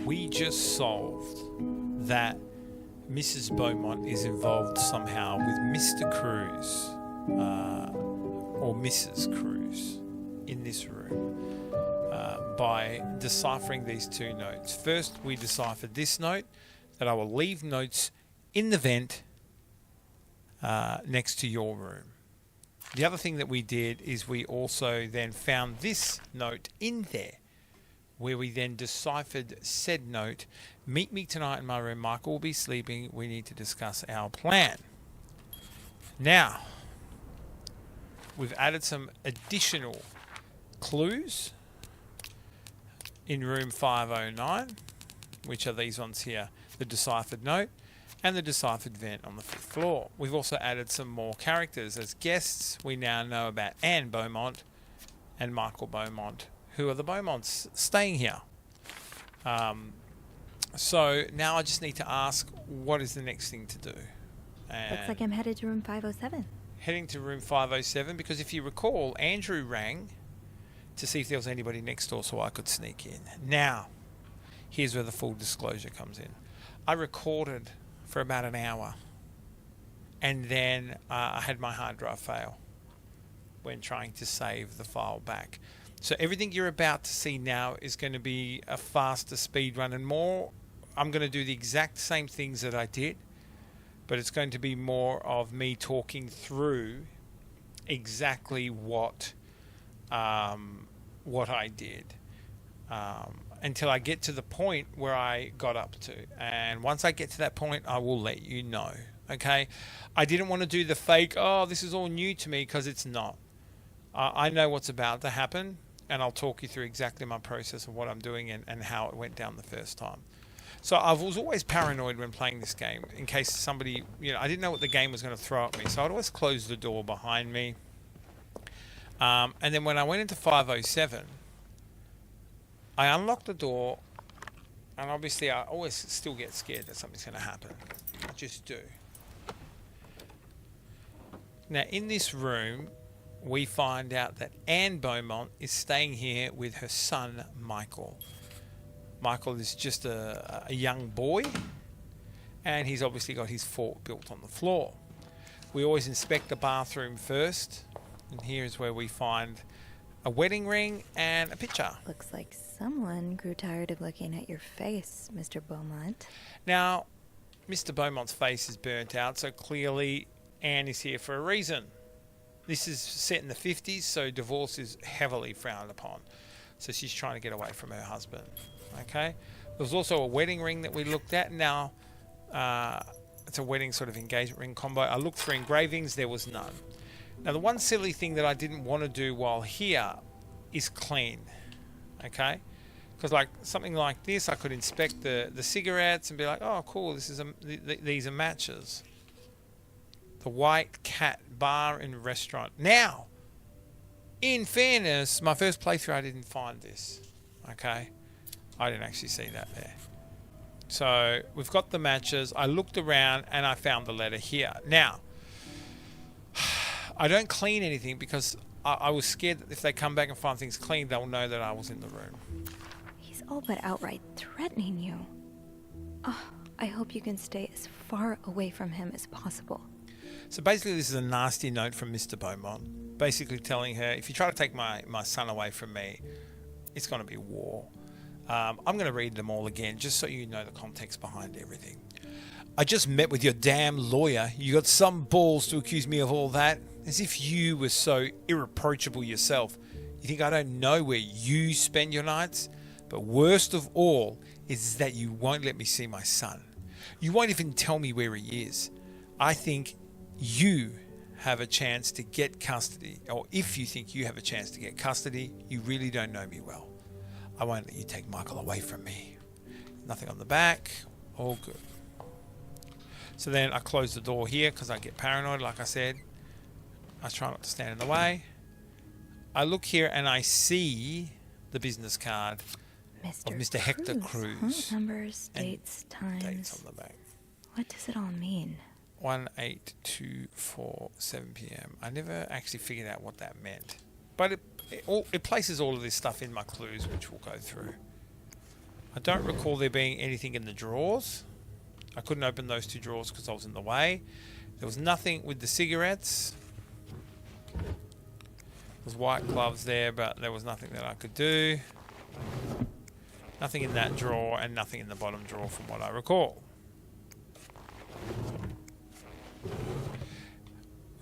we just solved that Mrs. Beaumont is involved somehow with Mr. Cruz or Mrs. Cruz in this room by deciphering these two notes. First, we deciphered this note, that I will leave notes in the vent next to your room. The other thing that we did is we also then found this note in there, where we then deciphered said note. Meet me tonight in my room. Michael will be sleeping. We need to discuss our plan. Now, we've added some additional clues in room 509, which are these ones here, the deciphered note and the deciphered vent on the 5th floor. We've also added some more characters. As guests, we now know about Anne Beaumont and Michael Beaumont, who are the Beaumonts staying here. So now I just need to ask, what is the next thing to do? And looks like I'm headed to room 507. Heading to room 507, because if you recall, Andrew rang to see if there was anybody next door so I could sneak in. Now, here's where the full disclosure comes in. I recorded for about an hour, and then I had my hard drive fail when trying to save the file back. So everything you're about to see now is going to be a faster speed run, and more, I'm going to do the exact same things that I did, but it's going to be more of me talking through exactly what I did until I get to the point where I got up to. And once I get to that point, I will let you know. Okay? I didn't want to do the fake, oh, this is all new to me, because it's not. I know what's about to happen, and I'll talk you through exactly my process of what I'm doing and how it went down the first time. So I was always paranoid when playing this game, in case somebody, I didn't know what the game was going to throw at me. So I'd always close the door behind me. And then when I went into 507, I unlocked the door, and obviously I always still get scared that something's going to happen. I just do. Now in this room, we find out that Anne Beaumont is staying here with her son, Michael. Michael is just a young boy, and he's obviously got his fort built on the floor. We always inspect the bathroom first, and here is where we find a wedding ring and a picture. Looks like someone grew tired of looking at your face, Mr. Beaumont. Now, Mr. Beaumont's face is burnt out, so clearly Anne is here for a reason. This is set in the 50s, so divorce is heavily frowned upon. So she's trying to get away from her husband. Okay? There was also a wedding ring that we looked at. Now, it's a wedding sort of engagement ring combo. I looked for engravings. There was none. Now, the one silly thing that I didn't want to do while here is clean. Okay? Because like something like this, I could inspect the cigarettes and be like, oh, cool, this is these are matches. The White Cat Bar and Restaurant. Now, in fairness, my first playthrough, I didn't find this. Okay? I didn't actually see that there. So, we've got the matches. I looked around and I found the letter here. Now, I don't clean anything because I was scared that if they come back and find things clean, they'll know that I was in the room. He's all but outright threatening you. Oh, I hope you can stay as far away from him as possible. So basically this is a nasty note from Mr. Beaumont, basically telling her, if you try to take my son away from me, it's going to be war. I'm going to read them all again, just so you know the context behind everything. I just met with your damn lawyer. You got some balls to accuse me of all that, as if you were so irreproachable yourself. You think I don't know where you spend your nights? But worst of all is that you won't let me see my son. You won't even tell me where he is. I think you have a chance to get custody, or if you think you have a chance to get custody, you really don't know me well. I won't let you take Michael away from me. Nothing on the back, all good. So then I close the door here because I get paranoid, like I said. I try not to stand in the way. I look here and I see the business card of Mr. Hector Cruz. Numbers, dates, times. Dates on the back. What does it all mean? 1-8-2-4-7 p.m. I never actually figured out what that meant. But it places all of this stuff in my clues, which we'll go through. I don't recall there being anything in the drawers. I couldn't open those two drawers because I was in the way. There was nothing with the cigarettes. There's white gloves there, but there was nothing that I could do. Nothing in that drawer and nothing in the bottom drawer from what I recall. We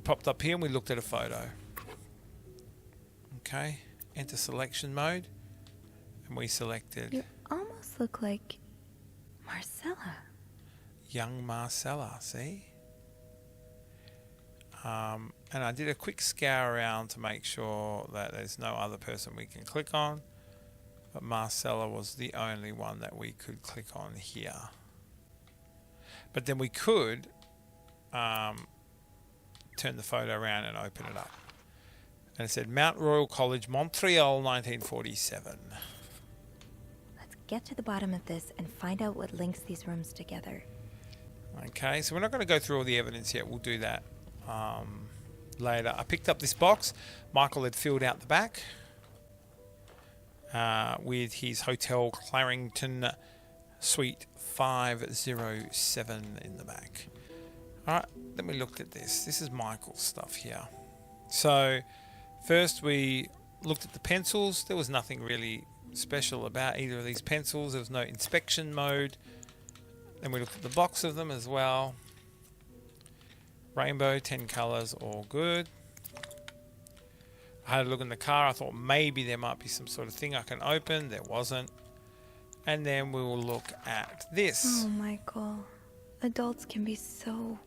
popped up here and we looked at a photo. Okay, enter selection mode. And we selected... You almost look like Marcella. Young Marcella, see? And I did a quick scour around to make sure that there's no other person we can click on. But Marcella was the only one that we could click on here. But then we could turn the photo around and open it up. And it said Mount Royal College, Montreal, 1947. Let's get to the bottom of this and find out what links these rooms together. Okay, so we're not going to go through all the evidence yet. We'll do that later. I picked up this box. Michael had filled out the back with his Hotel Clarington Suite 507 in the back. Alright, then we looked at this. This is Michael's stuff here. So, first we looked at the pencils. There was nothing really special about either of these pencils. There was no inspection mode. Then we looked at the box of them as well. Rainbow, 10 colours, all good. I had a look in the car. I thought maybe there might be some sort of thing I can open. There wasn't. And then we will look at this. Oh, Michael. Adults can be so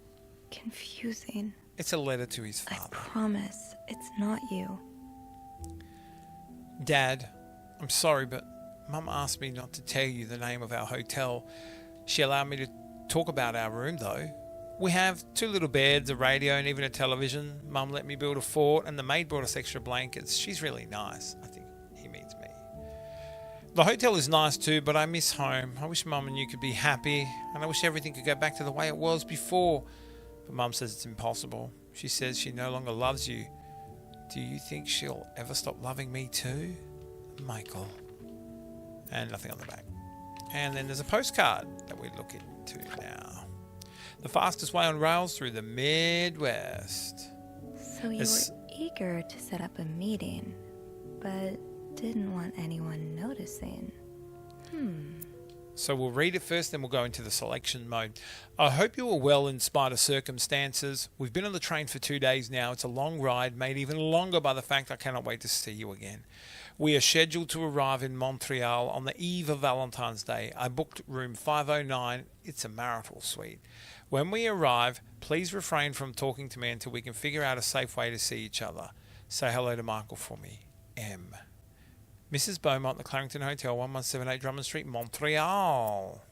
confusing. It's a letter to his father. I promise, it's not you. Dad, I'm sorry, but Mum asked me not to tell you the name of our hotel. She allowed me to talk about our room, though. We have 2 little beds, a radio, and even a television. Mum let me build a fort, and the maid brought us extra blankets. She's really nice. I think he means me. The hotel is nice too, but I miss home. I wish Mum and you could be happy, and I wish everything could go back to the way it was before. But Mum says it's impossible. She says she no longer loves you. Do you think she'll ever stop loving me too? Michael. And nothing on the back. And then there's a postcard that we look into now. The fastest way on rails through the Midwest. So you were eager to set up a meeting, but didn't want anyone noticing. So we'll read it first, then we'll go into the selection mode. I hope you are well in spite of circumstances. We've been on the train for 2 days now. It's a long ride, made even longer by the fact I cannot wait to see you again. We are scheduled to arrive in Montreal on the eve of Valentine's Day. I booked room 509. It's a marital suite. When we arrive, please refrain from talking to me until we can figure out a safe way to see each other. Say hello to Michael for me. M. Mrs. Beaumont, the Clarington Hotel, 1178 Drummond Street, Montreal.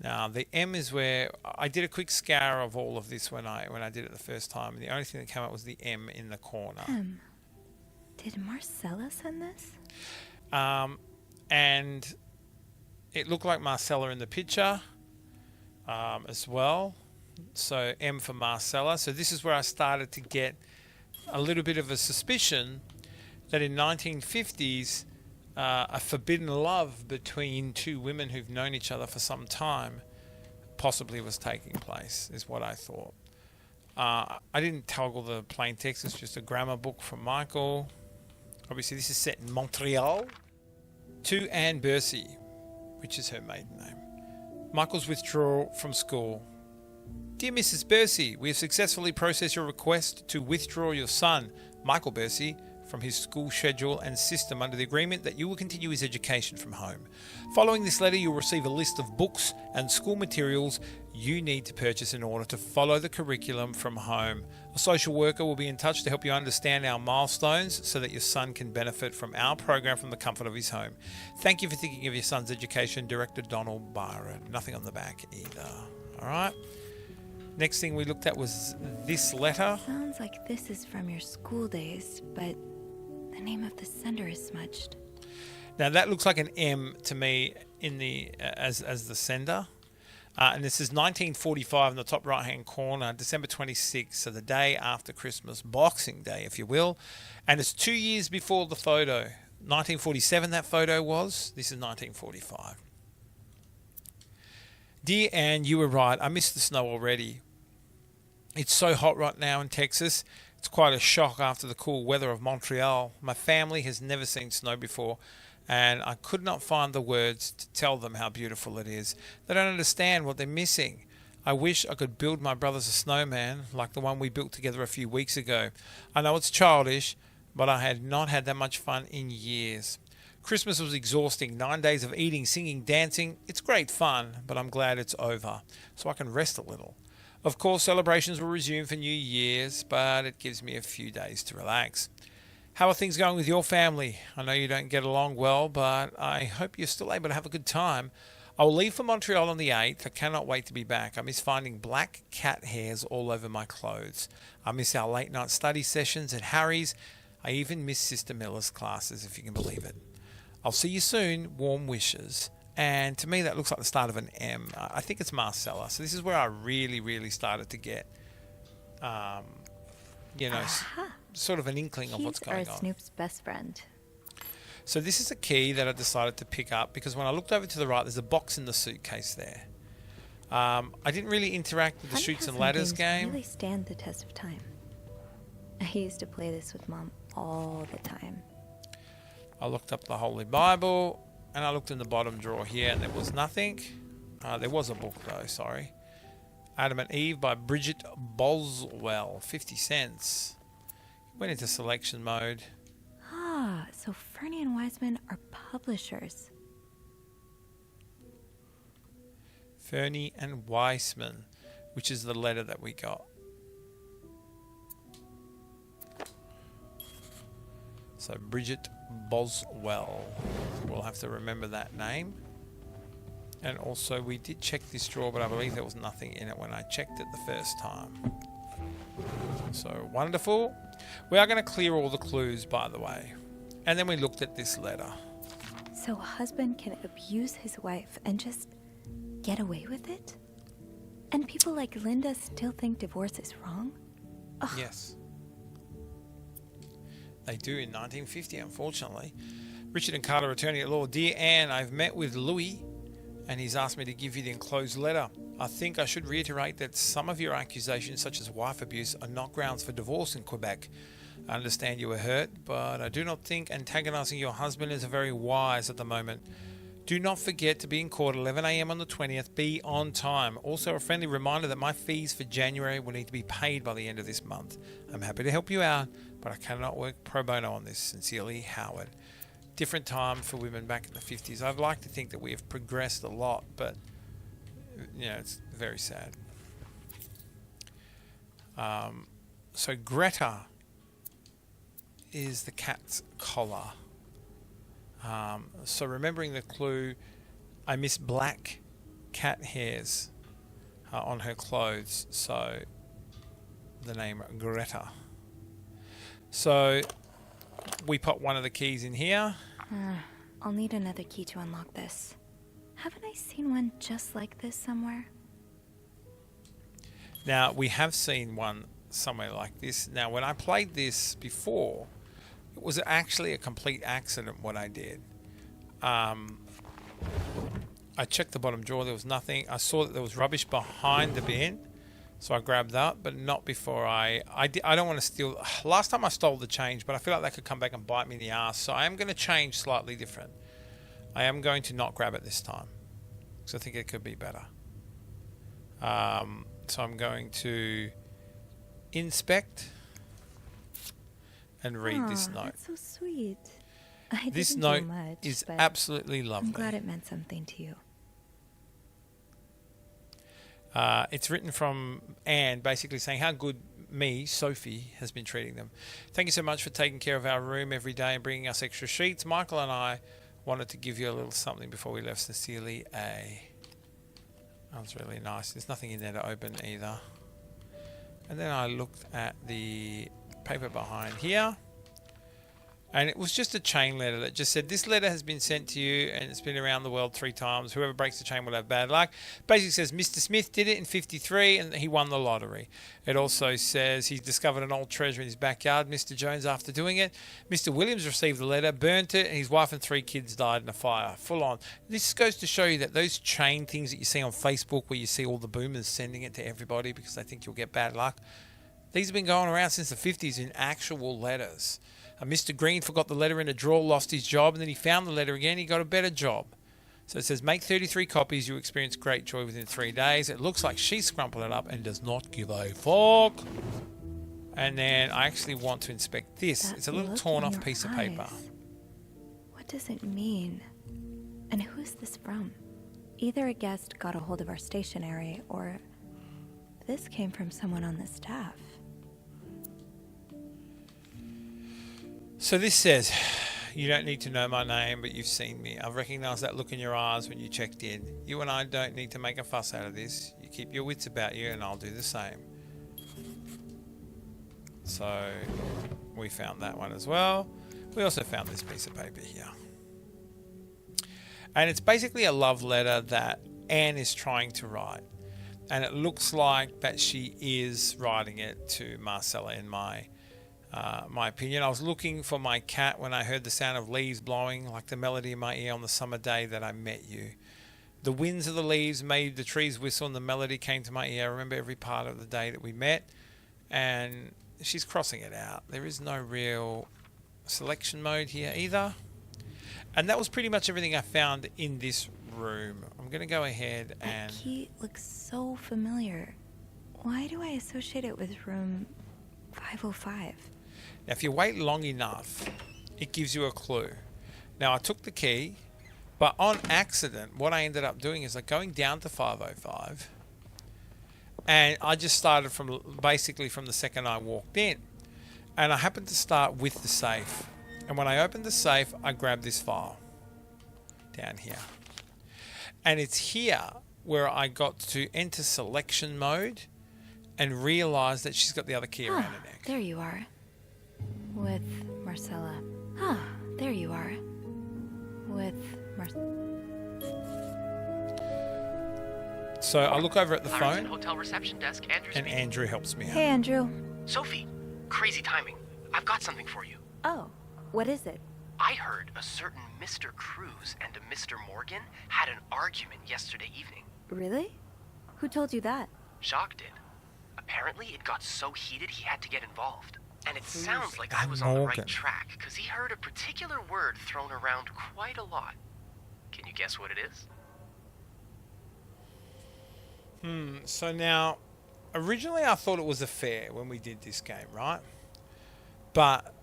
Now, the M is where I did a quick scour of all of this when I did it the first time. And the only thing that came up was the M in the corner. Did Marcella send this? And it looked like Marcella in the picture as well. So M for Marcella. So this is where I started to get a little bit of a suspicion that in 1950s, a forbidden love between 2 women who've known each other for some time possibly was taking place, is what I thought. I didn't toggle the plain text. It's just a grammar book from Michael. Obviously, this is set in Montreal. To Anne Bursey, which is her maiden name. Michael's withdrawal from school. Dear Mrs. Bursey, we have successfully processed your request to withdraw your son, Michael Bursey, from his school schedule and system under the agreement that you will continue his education from home. Following this letter, you'll receive a list of books and school materials you need to purchase in order to follow the curriculum from home. A social worker will be in touch to help you understand our milestones so that your son can benefit from our program from the comfort of his home. Thank you for thinking of your son's education, Director Donald Byron. Nothing on the back either. All right. Next thing we looked at was this letter. Sounds like this is from your school days, but the name of the sender is smudged. Now that looks like an M to me in the as the sender. And this is 1945 in the top right-hand corner, December 26th, so the day after Christmas, Boxing Day, if you will. And it's 2 years before the photo. 1947 that photo was. This is 1945. Dear Anne, you were right. I miss the snow already. It's so hot right now in Texas. It's quite a shock after the cool weather of Montreal. My family has never seen snow before, and I could not find the words to tell them how beautiful it is. They don't understand what they're missing. I wish I could build my brothers a snowman like the one we built together a few weeks ago. I know it's childish, but I had not had that much fun in years. Christmas was exhausting. 9 days of eating, singing, dancing. It's great fun, but I'm glad it's over, so I can rest a little. Of course, celebrations will resume for New Year's, but it gives me a few days to relax. How are things going with your family? I know you don't get along well, but I hope you're still able to have a good time. I will leave for Montreal on the 8th. I cannot wait to be back. I miss finding black cat hairs all over my clothes. I miss our late night study sessions at Harry's. I even miss Sister Miller's classes, if you can believe it. I'll see you soon. Warm wishes. And to me, that looks like the start of an M. I think it's Marcella. So this is where I really started to get, sort of an inkling of what's going on. Snoop's best friend. So this is a key that I decided to pick up because when I looked over to the right, there's a box in the suitcase there. I didn't really interact with the Chutes and Ladders game. Really stand the test of time. I used to play this with Mom all the time. I looked up the Holy Bible. And I looked in the bottom drawer here and there was nothing. There was a book though, sorry. Adam and Eve by Bridget Boswell, 50 cents. Went into selection mode. Ah, so Fernie and Wiseman are publishers. Fernie and Weissman, which is the letter that we got. So Bridget Boswell. We'll have to remember that name. And also we did check this drawer, but I believe there was nothing in it when I checked it the first time. So wonderful. We are going to clear all the clues, by the way. And then we looked at this letter. So a husband can abuse his wife and just get away with it? And people like Linda still think divorce is wrong? Ugh. Yes. They do in 1950, unfortunately. Richard and Carter, attorney at law. Dear Anne, I've met with Louis and he's asked me to give you the enclosed letter. I think I should reiterate that some of your accusations, such as wife abuse, are not grounds for divorce in Quebec. I understand you were hurt, but I do not think antagonizing your husband is very wise at the moment. Do not forget to be in court 11 a.m. on the 20th. Be on time. Also, a friendly reminder that my fees for January will need to be paid by the end of this month. I'm happy to help you out, but I cannot work pro bono on this. Sincerely, Howard. Different time for women back in the 50s. I'd like to think that we have progressed a lot, but it's very sad. So Greta is the cat's collar. So remembering the clue, I miss black cat hairs on her clothes. So the name Greta. So we put one of the keys in here. I'll need another key to unlock this. Haven't I seen one just like this somewhere? Now, we have seen one somewhere like this. Now, when I played this before, it was actually a complete accident what I did. I checked the bottom drawer. There was nothing. I saw that there was rubbish behind the bin. So I grabbed that, but not before I don't want to steal. Last time I stole the change, but I feel like that could come back and bite me in the ass. So I am going to change slightly different. I am going to not grab it this time, because I think it could be better. So I'm going to inspect and read this note. That's so sweet. This note is absolutely lovely. I'm glad it meant something to you. It's written from Anne, basically saying how good me, Sophie, has been treating them. Thank you so much for taking care of our room every day and bringing us extra sheets. Michael and I wanted to give you a little something before we left. Sincerely, A. That was really nice. There's nothing in there to open either. And then I looked at the paper behind here. And it was just a chain letter that just said, this letter has been sent to you and it's been around the world 3 times. Whoever breaks the chain will have bad luck. Basically says Mr. Smith did it in 53 and he won the lottery. It also says he discovered an old treasure in his backyard, Mr. Jones, after doing it. Mr. Williams received the letter, burnt it, and his wife and 3 kids died in a fire. Full on. This goes to show you that those chain things that you see on Facebook where you see all the boomers sending it to everybody because they think you'll get bad luck, these have been going around since the 50s in actual letters. Mr. Green forgot the letter in a drawer, lost his job, and then he found the letter again. He got a better job. So it says, make 33 copies. You experience great joy within 3 days. It looks like she scrumpled it up and does not give a fuck. And then I actually want to inspect this. It's a little torn off piece of paper. What does it mean? And who's this from? Either a guest got a hold of our stationery, or this came from someone on the staff. So this says, you don't need to know my name, but you've seen me. I've recognised that look in your eyes when you checked in. You and I don't need to make a fuss out of this. You keep your wits about you and I'll do the same. So we found that one as well. We also found this piece of paper here. And it's basically a love letter that Anne is trying to write. And it looks like that she is writing it to Marcella in my opinion. I was looking for my cat when I heard the sound of leaves blowing, like the melody in my ear on the summer day that I met you. The winds of the leaves made the trees whistle and the melody came to my ear. I remember every part of the day that we met. And she's crossing it out. There is no real selection mode here either. And that was pretty much everything I found in this room. I'm going to go ahead and... That key looks so familiar. Why do I associate it with room 505? Now, if you wait long enough, it gives you a clue. Now, I took the key, but on accident, what I ended up doing is like going down to 505, and I just started from basically from the second I walked in. And I happened to start with the safe. And when I opened the safe, I grabbed this file down here. And it's here where I got to enter selection mode and realize that she's got the other key around her neck. There you are. With Marcella. There you are. With So I look over at the Clarendon phone. Hotel reception desk, Andrew And speaking. Andrew helps me out. Hey, Andrew. Sophie, crazy timing. I've got something for you. Oh, what is it? I heard a certain Mr. Cruz and a Mr. Morgan had an argument yesterday evening. Really? Who told you that? Jacques did. Apparently, it got so heated he had to get involved. And it sounds like I was on the Morgan. right track, because he heard a particular word thrown around quite a lot. Can you guess what it is? So now, originally I thought it was a fair when we did this game, right? But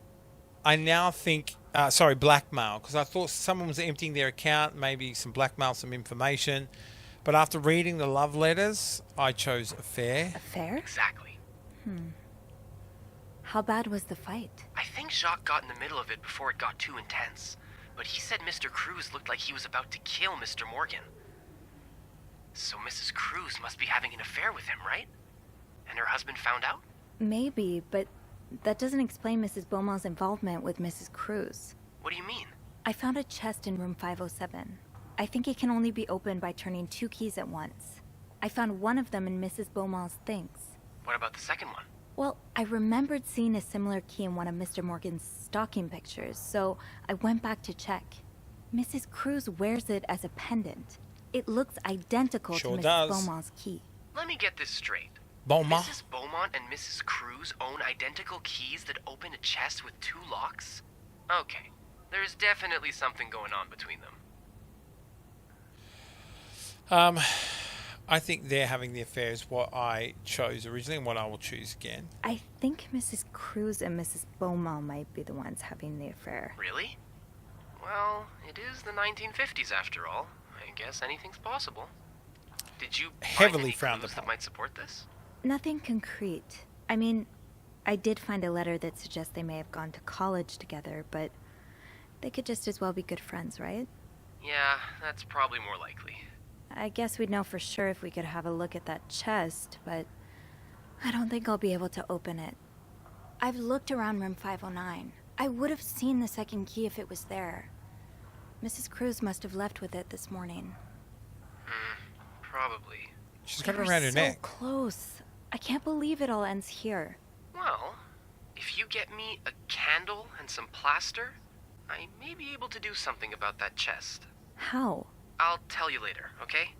I now think, blackmail, because I thought someone was emptying their account, maybe some blackmail, some information. But after reading the love letters, I chose affair. Affair? Exactly. How bad was the fight? I think Jacques got in the middle of it before it got too intense. But he said Mr. Cruz looked like he was about to kill Mr. Morgan. So Mrs. Cruz must be having an affair with him, right? And her husband found out? Maybe, but that doesn't explain Mrs. Beaumont's involvement with Mrs. Cruz. What do you mean? I found a chest in room 507. I think it can only be opened by turning 2 keys at once. I found one of them in Mrs. Beaumont's things. What about the second one? Well, I remembered seeing a similar key in one of Mr. Morgan's stocking pictures, so I went back to check. Mrs. Cruz wears it as a pendant. It looks identical Sure to Mrs. does. Beaumont's key. Let me get this straight. Beaumont. Mrs. Beaumont and Mrs. Cruz own identical keys that open a chest with 2 locks? Okay, there's definitely something going on between them. I think they're having the affair is what I chose originally and what I will choose again. I think Mrs. Cruz and Mrs. Beaumont might be the ones having the affair. Really? Well, it is the 1950s after all. I guess anything's possible. Did you Heavily find any frowned clues that upon. might support this? Nothing concrete. I mean, I did find a letter that suggests they may have gone to college together, but they could just as well be good friends, right? Yeah, that's probably more likely. I guess we'd know for sure if we could have a look at that chest, but I don't think I'll be able to open it. I've looked around room 509. I would have seen the second key if it was there. Mrs. Cruz must have left with it this morning. Probably. She's got it around her neck. So close. I can't believe it all ends here. Well, if you get me a candle and some plaster, I may be able to do something about that chest. How? I'll tell you later, okay?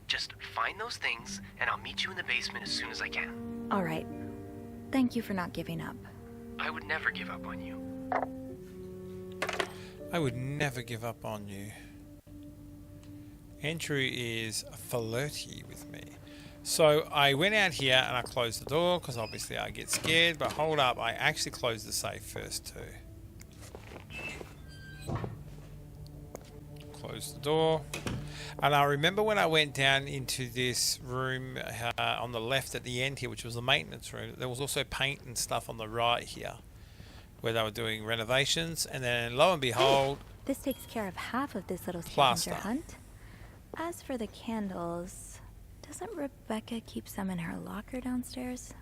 Just find those things, and I'll meet you in the basement as soon as I can. All right. Thank you for not giving up. I would never give up on you. I would never give up on you. Andrew is flirty with me. So I went out here and I closed the door because obviously I get scared. But hold up, I actually closed the safe first too. Close the door. And I remember when I went down into this room on the left at the end here, which was the maintenance room, there was also paint and stuff on the right here where they were doing renovations. And then lo and behold, This takes care of half of this little Plaster. scavenger hunt. As for the candles, doesn't Rebecca keep some in her locker downstairs?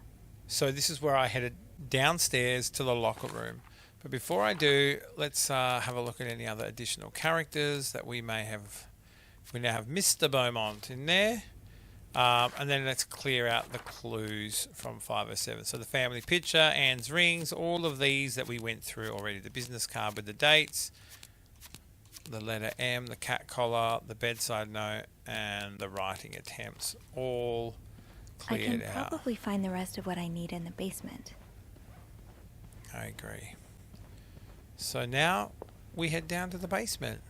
so this is where I headed downstairs to the locker room. But before I do, let's have a look at any other additional characters that we may have. We now have Mr. Beaumont in there. And then let's clear out the clues from 507. So the family picture, Anne's rings, all of these that we went through already. The business card with the dates, the letter M, the cat collar, the bedside note, and the writing attempts. All I cleared can out. probably find the rest of what I need in the basement. I agree. So now we head down to the basement.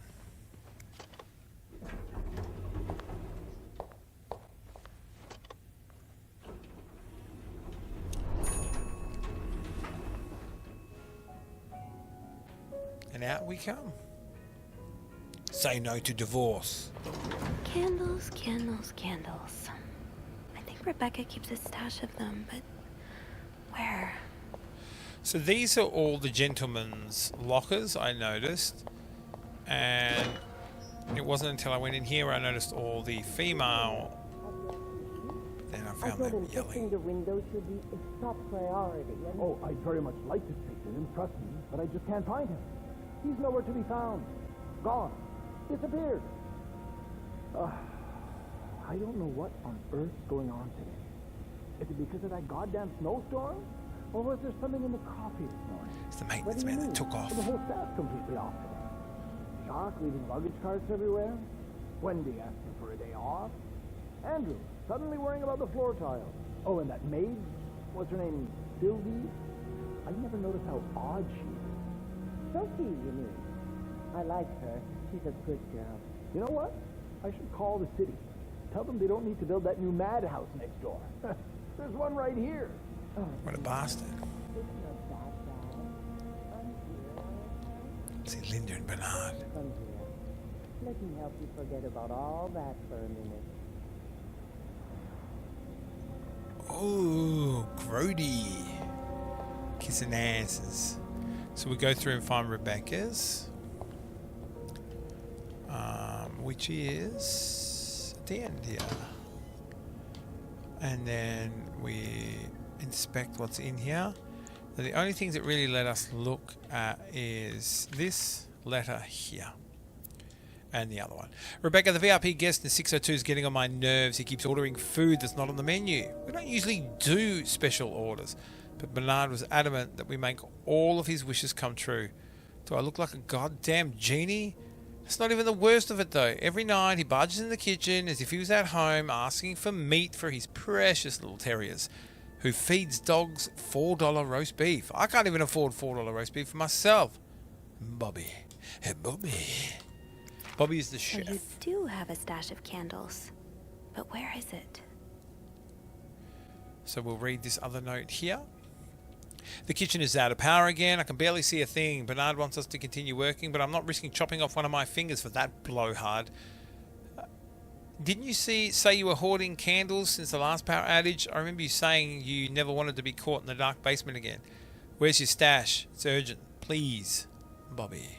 And out we come. Say no to divorce. Candles, candles, candles. I think Rebecca keeps a stash of them, but where? So these are all the gentlemen's lockers, I noticed. And it wasn't until I went in here where I noticed all the female. But then I found them yelling. The window should be a top priority. Oh, I'd very much like to speak to him, trust me, but I just can't find him. He's nowhere to be found. Gone. Disappeared. I don't know what on earth's going on today. Is it because of that goddamn snowstorm? Or was there something in the coffee this morning? It's the maintenance man that took off. The whole staff's completely off today. Jacques leaving luggage carts everywhere. Wendy asking for a day off. Andrew suddenly worrying about the floor tiles. Oh, and that maid, what's her name, Sylvie? I never noticed how odd she is. Sophie, you mean? I like her. She's a good girl. You know what? I should call the city. Tell them they don't need to build that new madhouse next door. There's one right here. What a bastard. It's not that bad. I'm here. See Linda and Bernard. Come here. Let me help you forget about all that for a minute. Oh, grody. Kissing asses. So we go through and find Rebecca's. Which is at the end here. And then we inspect what's in here. Now, the only things that really let us look at is this letter here. And the other one. Rebecca, the VIP guest in 602 is getting on my nerves. He keeps ordering food that's not on the menu. We don't usually do special orders. But Bernard was adamant that we make all of his wishes come true. Do I look like a goddamn genie? It's not even the worst of it though. Every night he barges in the kitchen as if he was at home asking for meat for his precious little terriers, who feeds dogs $4 roast beef. I can't even afford $4 roast beef for myself. Bobby. Hey, Bobby. Bobby is the So chef. you do have a stash of candles. But where is it? So we'll read this other note here. The kitchen is out of power again. I can barely see a thing. Bernard wants us to continue working, but I'm not risking chopping off one of my fingers for that blowhard. Didn't you say you were hoarding candles since the last power outage? I remember you saying you never wanted to be caught in the dark basement again. Where's your stash? It's urgent. Please, Bobby.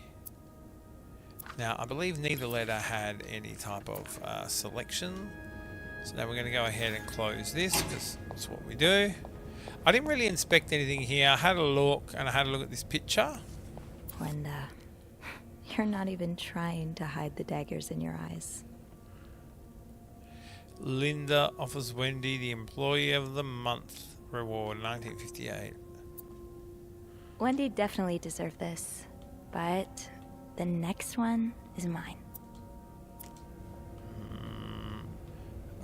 Now, I believe neither letter had any type of selection. So now we're going to go ahead and close this because that's what we do. I didn't really inspect anything here. I had a look and I had a look at this picture. Linda, you're not even trying to hide the daggers in your eyes. Linda offers Wendy the Employee of the Month reward, 1958. Wendy definitely deserved this, but the next one is mine.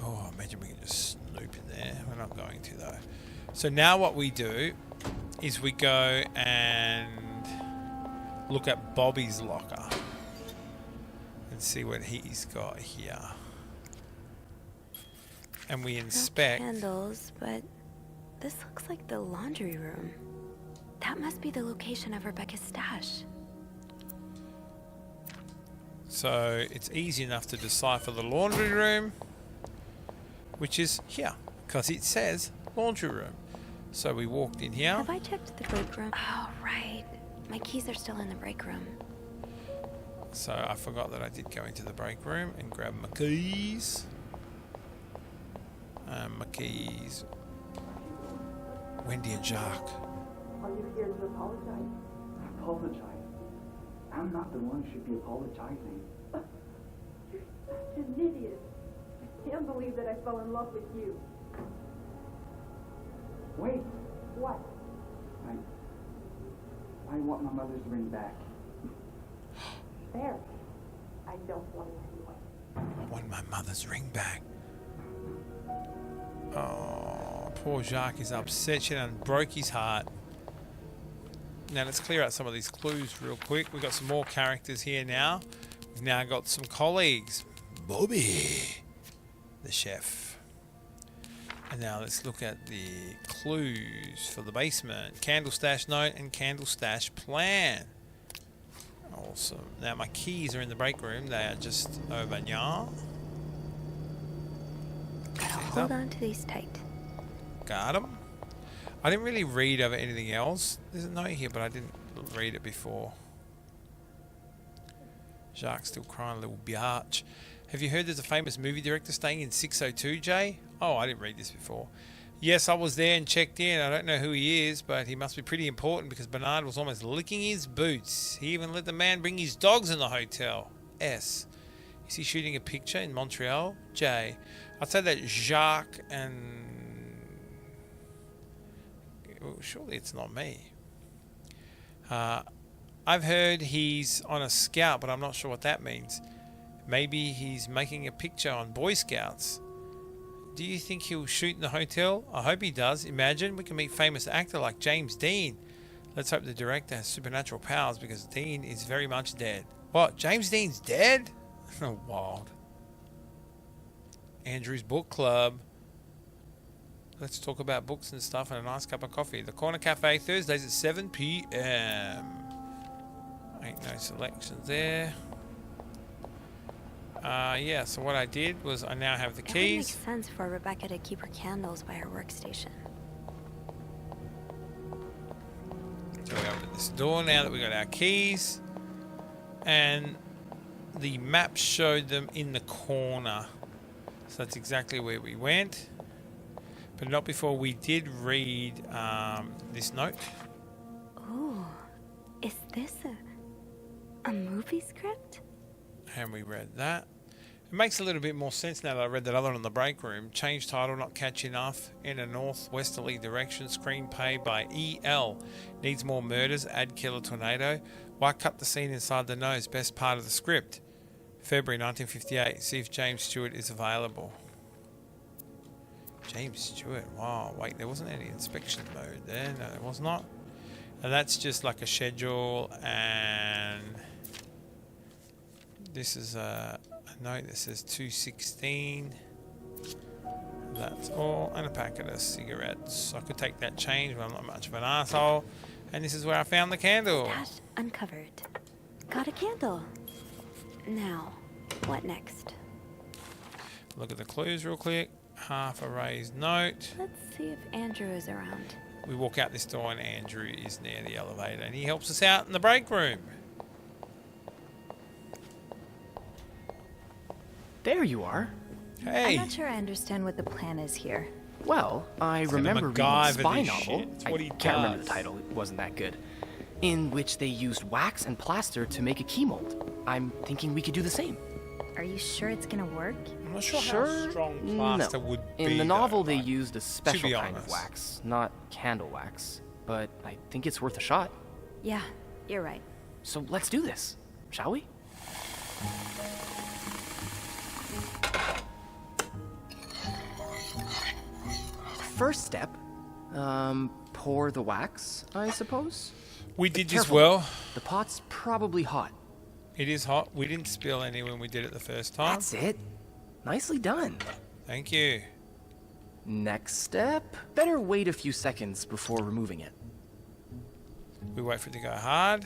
Oh, imagine we can just snoop in there. We're not going to though. So now what we do is we go and look at Bobby's locker and see what he's got here. And we inspect. No candles, but this looks like the laundry room. That must be the location of Rebecca's stash. So it's easy enough to decipher the laundry room, which is here, because it says laundry room. So we walked in here. Have I checked the break room? Oh, right. My keys are still in the break room. So I forgot that I did go into the break room and grab my keys. My keys. Wendy and Jacques. Are you here to apologize? Apologize? I'm not the one who should be apologizing. You're such an idiot. I can't believe that I fell in love with you. Wait, What? I want my mother's ring back. There. I don't want it anyway. I want my mother's ring back. Oh, poor Jacques is upset. She done broke his heart. Now let's clear out some of these clues real quick. We've got some more characters here now. We've now got some colleagues. Bobby, the chef. And now let's look at the clues for the basement. Candle stash note and candle stash plan. Awesome. Now my keys are in the break room. They are just over here. Gotta hold on to these tight. Got them. I didn't really read over anything else. There's a note here, but I didn't read it before. Jacques still crying, little biatch. Have you heard there's a famous movie director staying in 602, Jay? Oh, I didn't read this before. Yes, I was there and checked in. I don't know who he is, but he must be pretty important because Bernard was almost licking his boots. He even let the man bring his dogs in the hotel. S. Is he shooting a picture in Montreal? J. I'd say that Jacques and... Well, surely it's not me. I've heard he's on a scout, but I'm not sure what that means. Maybe he's making a picture on Boy Scouts. Do you think he'll shoot in the hotel? I hope he does. Imagine we can meet famous actor like James Dean. Let's hope the director has supernatural powers because Dean is very much dead. What? James Dean's dead? Oh, wild. Andrew's Book Club. Let's talk about books and stuff and a nice cup of coffee. The Corner Cafe, Thursdays at 7 p.m. Ain't no selections there. Yeah, so what I did was I now have the It would keys. make sense for Rebecca to keep her candles by her workstation. So we open this door now that we got our keys. And the map showed them in the corner. So that's exactly where we went. But not before we did read this note. Ooh, is this a movie script? And we read that. It makes a little bit more sense now that I read that other one in the break room. Change title, not catchy enough. In a northwesterly direction. Screenplay by E.L. Needs more murders. Add killer tornado. Why cut the scene inside the nose? Best part of the script. February 1958. See if James Stewart is available. James Stewart. Wow. Wait, there wasn't any inspection mode there. No, there was not. And that's just like a schedule. And this is a note that says 216. That's all. And a packet of cigarettes. I could take that change, but I'm not much of an asshole. And this is where I found the candle. Stash uncovered. Got a candle. Now, what next? Look at the clues real quick. Half a raised note. Let's see if Andrew is around. We walk out this door and Andrew is near the elevator and he helps us out in the break room. There you are. Hey. I'm not sure I understand what the plan is here. Well, I He's gonna remember reading a MacGyver spy this novel. shit. It's what he I can't remember does. the title. It wasn't that good. in which they used wax and plaster to make a key mold. I'm thinking we could do the same. Are you sure it's gonna work? I'm not sure how strong plaster No. would be. In the novel, though, they like, used a special be kind of honest. wax, not candle wax. But I think it's worth a shot. Yeah, you're right. So let's do this, shall we? First step, pour the wax, I suppose. We did this Careful. well. The pot's probably hot. It is hot. We didn't spill any when we did it the first time. That's it. Nicely done. Thank you. Next step, better wait a few seconds before removing it. We wait for it to go hard.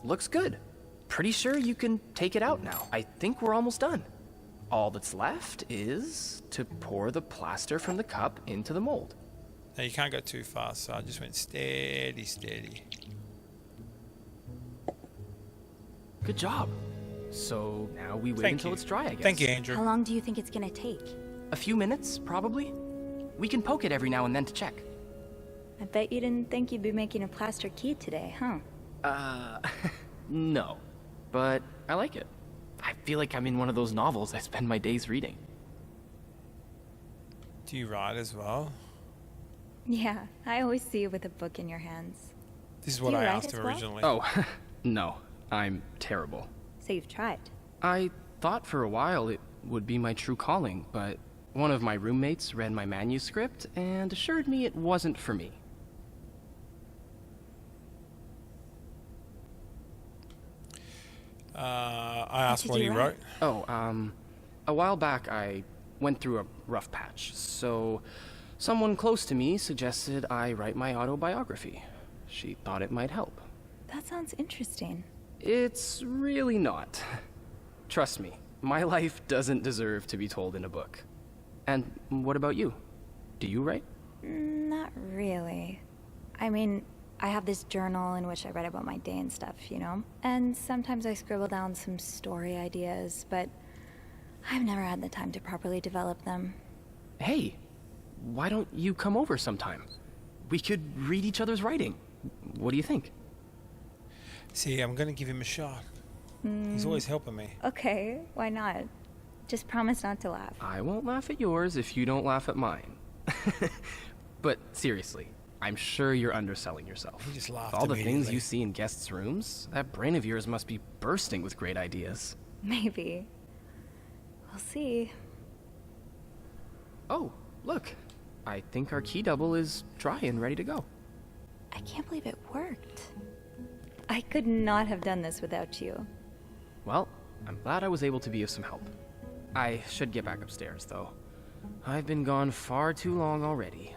Looks good. Pretty sure you can take it out now. I think we're almost done. All that's left is to pour the plaster from the cup into the mold. Now you can't go too fast, so I just went steady, steady. Good job. So now we wait Thank until you. it's dry, I guess. Thank you, Andrew. How long do you think it's gonna take? A few minutes, probably. We can poke it every now and then to check. I bet you didn't think you'd be making a plaster key today, huh? No. But I like it. I feel like I'm in one of those novels I spend my days reading. Do you write as well? Yeah, I always see you with a book in your hands. This is what Do you I write asked as him well? originally. Oh, no. I'm terrible. So you've tried. I thought for a while it would be my true calling, but one of my roommates read my manuscript and assured me it wasn't for me. I asked did what you he write? wrote. Oh, a while back I went through a rough patch, so someone close to me suggested I write my autobiography. She thought it might help. That sounds interesting. It's really not. Trust me, my life doesn't deserve to be told in a book. And what about you? Do you write? Not really. I mean, I have this journal in which I write about my day and stuff, you know? And sometimes I scribble down some story ideas, but I've never had the time to properly develop them. Hey, why don't you come over sometime? We could read each other's writing. What do you think? See, I'm going to give him a shot. He's always helping me. Okay, why not? Just promise not to laugh. I won't laugh at yours if you don't laugh at mine. But seriously, I'm sure you're underselling yourself. He just laughed With all the things immediately. you see in guests' rooms, that brain of yours must be bursting with great ideas. Maybe. We'll see. Oh, look. I think our key double is dry and ready to go. I can't believe it worked. I could not have done this without you. Well, I'm glad I was able to be of some help. I should get back upstairs, though. I've been gone far too long already.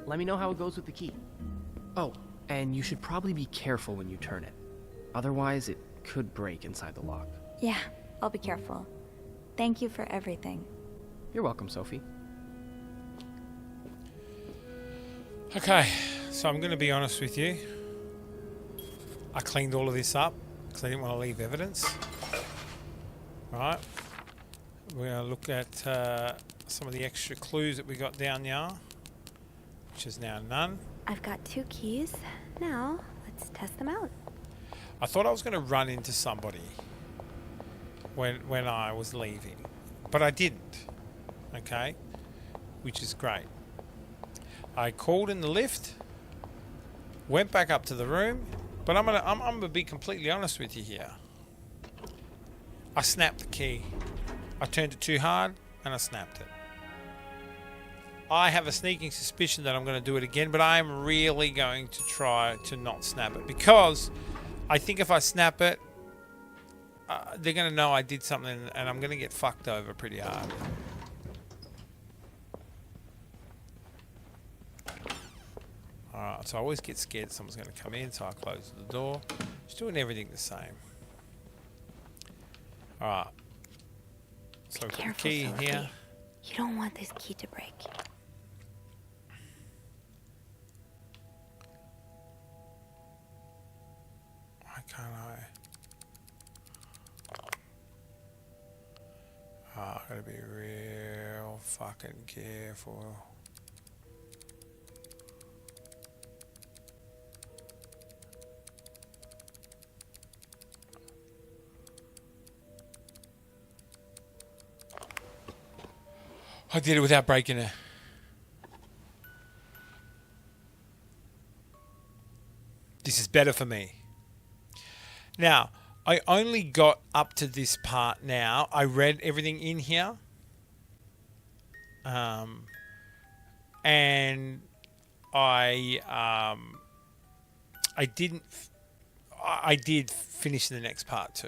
Let me know how it goes with the key. Oh, and you should probably be careful when you turn it. Otherwise, it could break inside the lock. Yeah, I'll be careful. Thank you for everything. You're welcome, Sophie. Okay, so I'm going to be honest with you. I cleaned all of this up because I didn't want to leave evidence. Right. We're going to look at some of the extra clues that we got down here, which is now none. I've got 2 keys. Now, let's test them out. I thought I was going to run into somebody when I was leaving, but I didn't. Okay, which is great. I called in the lift, went back up to the room, but I'm gonna be completely honest with you here. I snapped the key. I turned it too hard and I snapped it. I have a sneaking suspicion that I'm going to do it again, but I'm really going to try to not snap it because I think if I snap it, they're going to know I did something and I'm going to get fucked over pretty hard. Alright, so I always get scared someone's going to come in, so I close the door. Just doing everything the same. Alright. So we've got the Careful, key in Sophie. here. You don't want this key to break. Why can't I? I gotta be real fucking careful. I did it without breaking it. This is better for me. Now, I only got up to this part now. I read everything in here. And I did finish the next part too.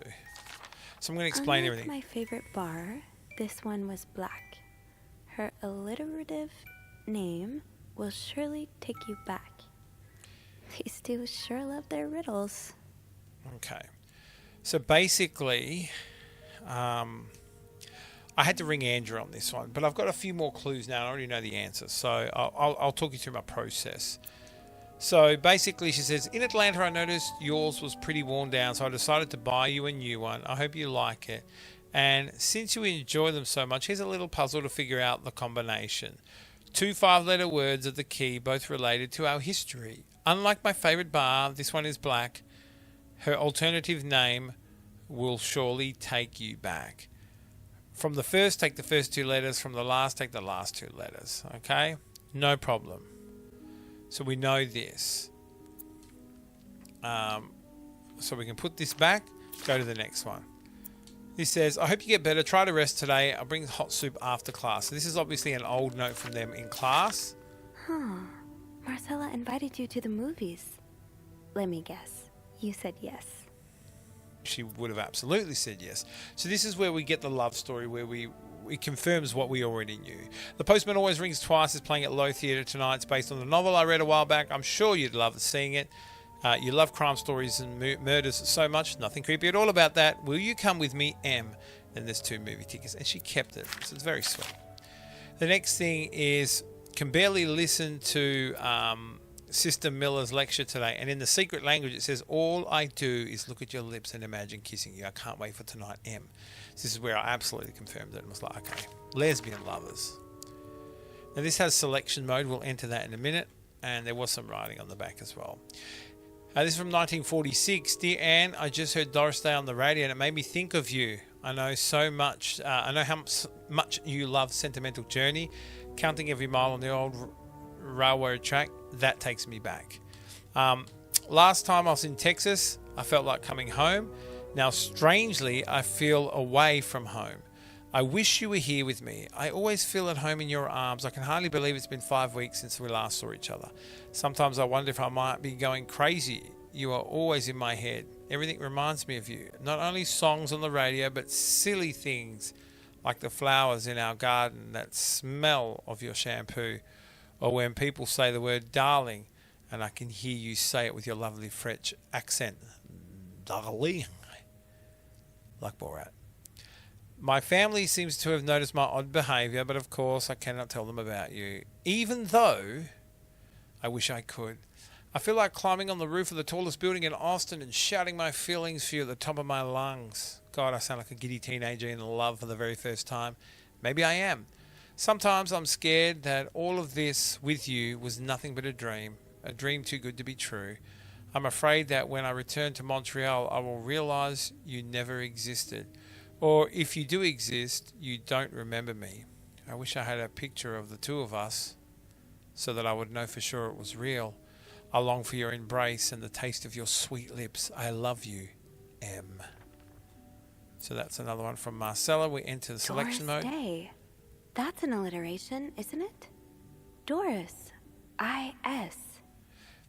So I'm going to explain Unlike everything. my favorite bar, this one was black. Her alliterative name will surely take you back. These two sure love their riddles. Okay. So basically, I had to ring Andrew on this one, but I've got a few more clues now. I already know the answer, so I'll talk you through my process. So basically, she says, in Atlanta, I noticed yours was pretty worn down, so I decided to buy you a new one. I hope you like it. And since you enjoy them so much, here's a little puzzle to figure out the combination. 2 5-letter words are the key, both related to our history. Unlike my favorite bar, this one is black. Her alternative name will surely take you back. From the first, take the first 2 letters. From the last, take the last 2 letters. Okay? No problem. So we know this. So we can put this back, go to the next one. This says, I hope you get better. Try to rest today. I'll bring hot soup after class. So this is obviously an old note from them in class. Marcella invited you to the movies. Let me guess. You said yes. She would have absolutely said yes. So this is where we get the love story, where it confirms what we already knew. The Postman Always Rings Twice is playing at Low Theatre tonight. It's based on the novel I read a while back. I'm sure you'd love seeing it. You love crime stories and murders so much. Nothing creepy at all about that. Will you come with me, M? Then there's 2 movie tickets. And she kept it. So it's very sweet. The next thing is, can barely listen to Sister Miller's lecture today. And in the secret language, it says, all I do is look at your lips and imagine kissing you. I can't wait for tonight, M. So this is where I absolutely confirmed it and was like, okay, lesbian lovers. Now this has selection mode. We'll enter that in a minute. And there was some writing on the back as well. This is from 1946. Dear Anne, I just heard Doris Day on the radio and it made me think of you. I know so much. I know how much you love Sentimental Journey. Counting every mile on the old railroad track, that takes me back. Last time I was in Texas, I felt like coming home. Now, strangely, I feel away from home. I wish you were here with me. I always feel at home in your arms. I can hardly believe it's been 5 weeks since we last saw each other. Sometimes I wonder if I might be going crazy. You are always in my head. Everything reminds me of you. Not only songs on the radio, but silly things like the flowers in our garden that smell of your shampoo. Or when people say the word darling, and I can hear you say it with your lovely French accent. Darling. Like Borat. My family seems to have noticed my odd behaviour, but of course I cannot tell them about you. Even though I wish I could. I feel like climbing on the roof of the tallest building in Austin and shouting my feelings for you at the top of my lungs. God, I sound like a giddy teenager in love for the very first time. Maybe I am. Sometimes I'm scared that all of this with you was nothing but a dream too good to be true. I'm afraid that when I return to Montreal, I will realise you never existed. Or if you do exist, you don't remember me. I wish I had a picture of the 2 of us so that I would know for sure it was real. I long for your embrace and the taste of your sweet lips. I love you, M. So that's another one from Marcella. We enter the selection Doris mode. Day. That's an alliteration, isn't it? Doris. I-S.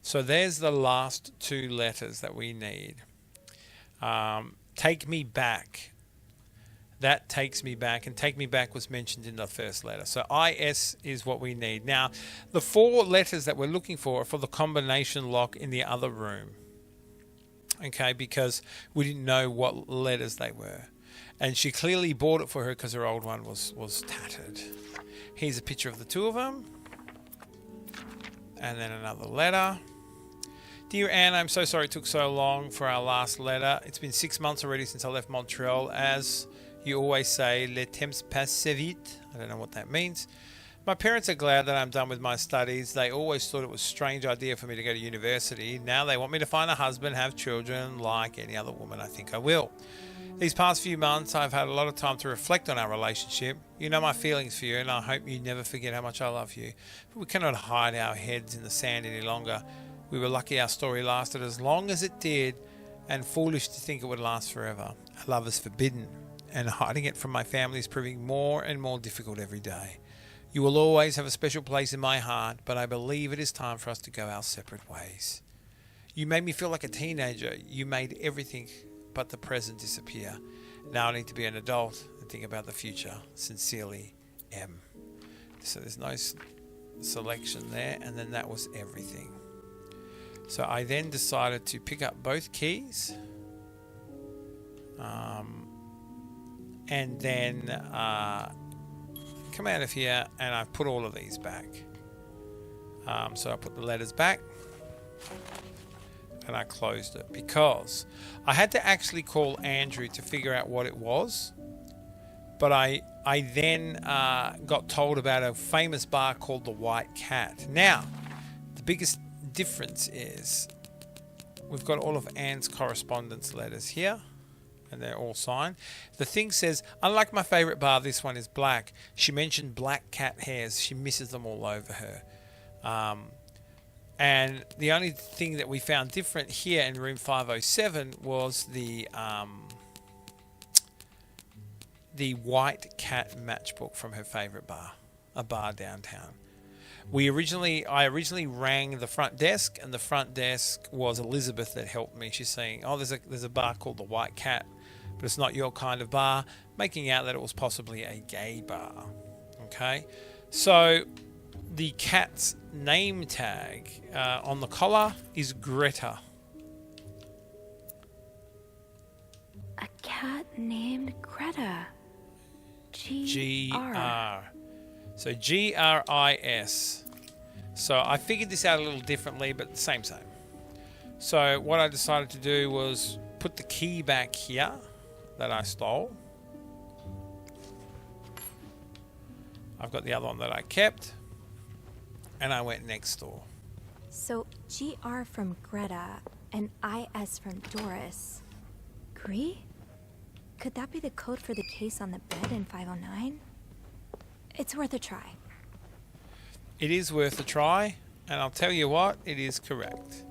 So there's the last 2 letters that we need. Take me back. That takes me back, and take me back was mentioned in the first letter. So IS is what we need. Now, the 4 letters that we're looking for are for the combination lock in the other room. Okay, because we didn't know what letters they were. And she clearly bought it for her because her old one was tattered. Here's a picture of the 2 of them. And then another letter. Dear Anne, I'm so sorry it took so long for our last letter. It's been 6 months already since I left Montreal. As you always say, le temps passe vite. I don't know what that means. My parents are glad that I'm done with my studies. They always thought it was a strange idea for me to go to university. Now they want me to find a husband, have children, like any other woman. I think I will. These past few months, I've had a lot of time to reflect on our relationship. You know my feelings for you, and I hope you never forget how much I love you. But we cannot hide our heads in the sand any longer. We were lucky our story lasted as long as it did, and foolish to think it would last forever. Our love is forbidden, and hiding it from my family is proving more and more difficult every day. You will always have a special place in my heart, but I believe it is time for us to go our separate ways. You made me feel like a teenager. You made everything but the present disappear. Now I need to be an adult and think about the future. Sincerely, M. So there's no selection there, and then that was everything. So I then decided to pick up both keys, and then come out of here, and I've put all of these back. So I put the letters back, and I closed it because I had to actually call Andrew to figure out what it was. But I then got told about a famous bar called the White Cat. Now, the biggest difference is we've got all of Anne's correspondence letters here, and they're all signed. The thing says, unlike my favourite bar, this one is black. She mentioned black cat hairs. She misses them all over her. And the only thing that we found different here in room 507 was the White Cat matchbook from her favourite bar, a bar downtown. I originally rang the front desk, and the front desk was Elizabeth that helped me. She's saying, "Oh, there's a bar called the White Cat, but it's not your kind of bar," making out that it was possibly a gay bar. Okay, so the cat's name tag on the collar is Greta. A cat named Greta. G-R. So G-R-I-S. So I figured this out a little differently, but same. So what I decided to do was put the key back here that I stole. I've got the other one that I kept. And I went next door. So GR from Greta and IS from Doris. Gree? Could that be the code for the case on the bed in 509? It's worth a try. It is worth a try, and I'll tell you what, it is correct.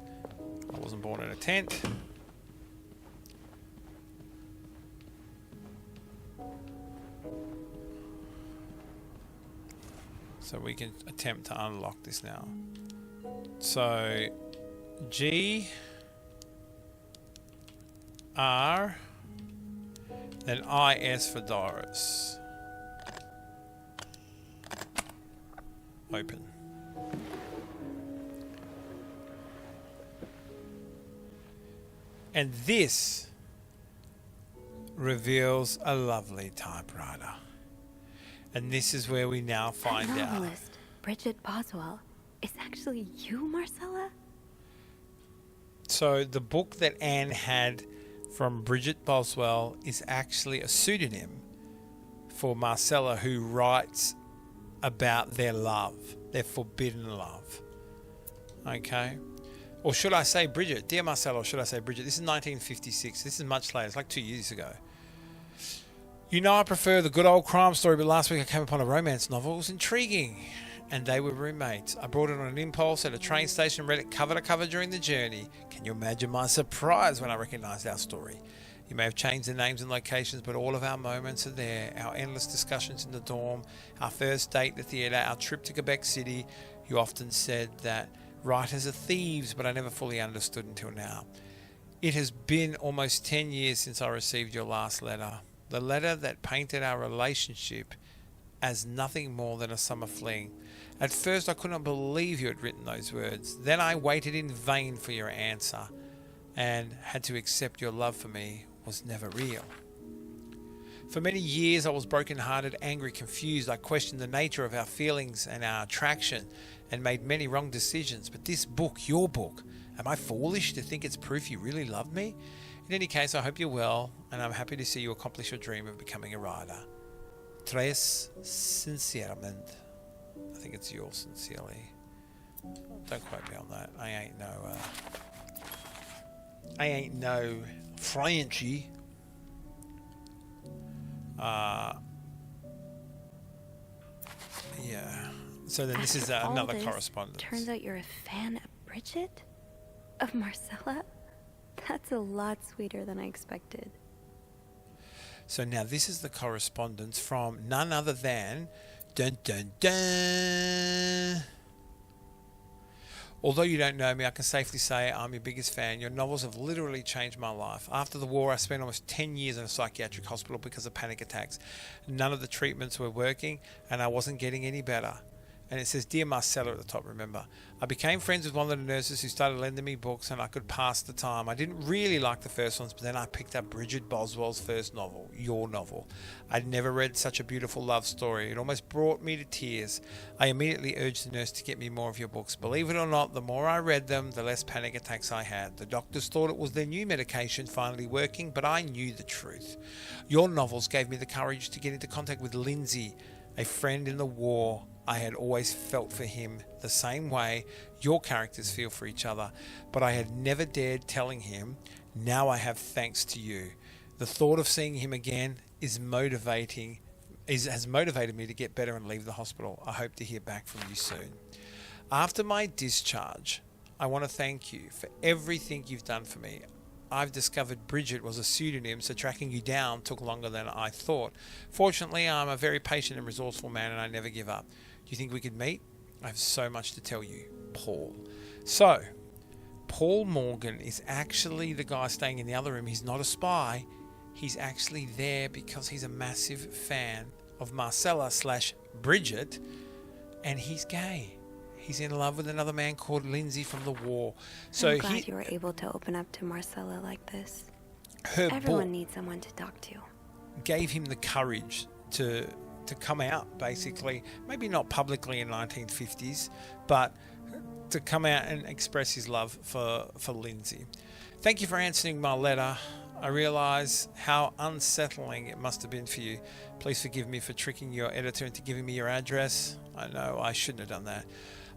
I wasn't born in a tent. So we can attempt to unlock this now. So G R then IS for Doris. Open. And this reveals a lovely typewriter. And this is where we now find that out. novelist, Bridget Boswell, is actually you, Marcella? So the book that Anne had from Bridget Boswell is actually a pseudonym for Marcella, who writes about their love, their forbidden love. Okay? Or should I say Bridget? Dear Marcella, or should I say Bridget? This is 1956. This is much later. It's like 2 years ago. You know I prefer the good old crime story, but last week I came upon a romance novel. It was intriguing, and they were roommates. I bought it on an impulse at a train station and read it cover to cover during the journey. Can you imagine my surprise when I recognised our story? You may have changed the names and locations, but all of our moments are there. Our endless discussions in the dorm, our first date at the theatre, our trip to Quebec City. You often said that writers are thieves, but I never fully understood until now. It has been almost 10 years since I received your last letter. The letter that painted our relationship as nothing more than a summer fling. At first I could not believe you had written those words. Then I waited in vain for your answer, and had to accept your love for me was never real. For many years I was broken-hearted, angry, confused. I questioned the nature of our feelings and our attraction, and made many wrong decisions. But this book, your book, am I foolish to think it's proof you really love me? In any case, I hope you're well, and I'm happy to see you accomplish your dream of becoming a writer. Tres sinceramente. I think it's yours sincerely. Don't quote me on that. I ain't no Frenchy. Yeah. So then this is After all another this, correspondence. Turns out you're a fan of Bridget? Of Marcella? That's a lot sweeter than I expected. So now this is the correspondence from none other than dun dun dun. Although you don't know me, I can safely say I'm your biggest fan. Your novels have literally changed my life. After the war, I spent almost 10 years in a psychiatric hospital because of panic attacks. None of the treatments were working, and I wasn't getting any better. And it says, Dear Marcella at the top, remember. I became friends with one of the nurses who started lending me books and I could pass the time. I didn't really like the first ones, but then I picked up Bridget Boswell's first novel, your novel. I'd never read such a beautiful love story. It almost brought me to tears. I immediately urged the nurse to get me more of your books. Believe it or not, the more I read them, the less panic attacks I had. The doctors thought it was their new medication finally working, but I knew the truth. Your novels gave me the courage to get into contact with Lindsay, a friend in the war. I had always felt for him the same way your characters feel for each other, but I had never dared telling him. Now I have, thanks to you. The thought of seeing him again has motivated me to get better and leave the hospital. I hope to hear back from you soon. After my discharge, I want to thank you for everything you've done for me. I've discovered Bridget was a pseudonym, so tracking you down took longer than I thought. Fortunately, I'm a very patient and resourceful man, and I never give up. Do you think we could meet? I have so much to tell you, Paul. So, Paul Morgan is actually the guy staying in the other room. He's not a spy. He's actually there because he's a massive fan of Marcella / Bridget, and he's gay. He's in love with another man called Lindsay from the war. So I'm glad you were able to open up to Marcella like this. Her Everyone needs someone to talk to. Gave him the courage to come out, basically. Maybe not publicly in 1950s, but to come out and express his love for Lindsay. Thank you for answering my letter. I realise how unsettling it must have been for you. Please forgive me for tricking your editor into giving me your address. I know I shouldn't have done that.